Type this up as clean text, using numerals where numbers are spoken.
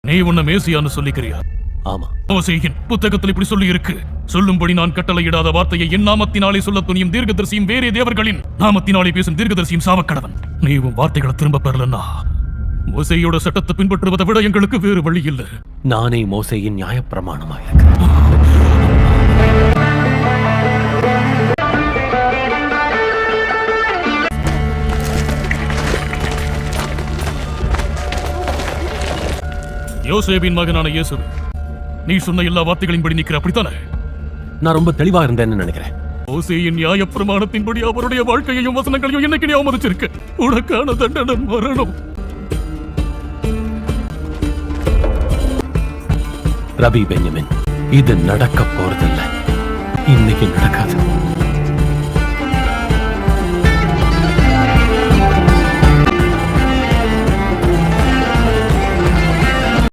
நீ உன்னை மேசியான்னு சொல்லிக்கிறியா? ஆமா. மோசேயின் புத்தகத்தில் இப்படி சொல்லி இருக்கு. சொல்லும்படி நான் கட்டளையிடாத வார்த்தையை என் நாமத்தினாலே சொல்ல துணியும் தீர்க்கதரிசியும் வேறே தேவர்களின் நாமத்தினாலே பேசும் தீர்க்கதரிசியும் சாவக்கடவன். நீ உன் வார்த்தைகளை திரும்ப பெறலன்னா மோசேயோட சட்டத்தை பின்பற்றுவதை விட எங்களுக்கு வேறு வழி இல்லை. நானே மோசேயின் நியாயப்பிரமாணமா இருக்கிறேன். யோசேபின் மகனான இயேசுவே, நீ சொன்ன எல்லா வார்த்தைகளின்படி நிக்கிற, அப்படித்தானே? நான் ரொம்ப தெளிவா இருந்தேன்னு நினைக்கிறேன். மோசேயின் நியாயப்பிரமாணத்தின்படி அவருடைய வாழ்க்கையையும் வசனங்களையும் என்னைக்கு நீ அவமதிச்சிருக்க. உனக்கான தண்டனை மரணம். ரபி பென்யமின், இது நடக்க போறதில்லை. இன்னைக்கு நடக்காது.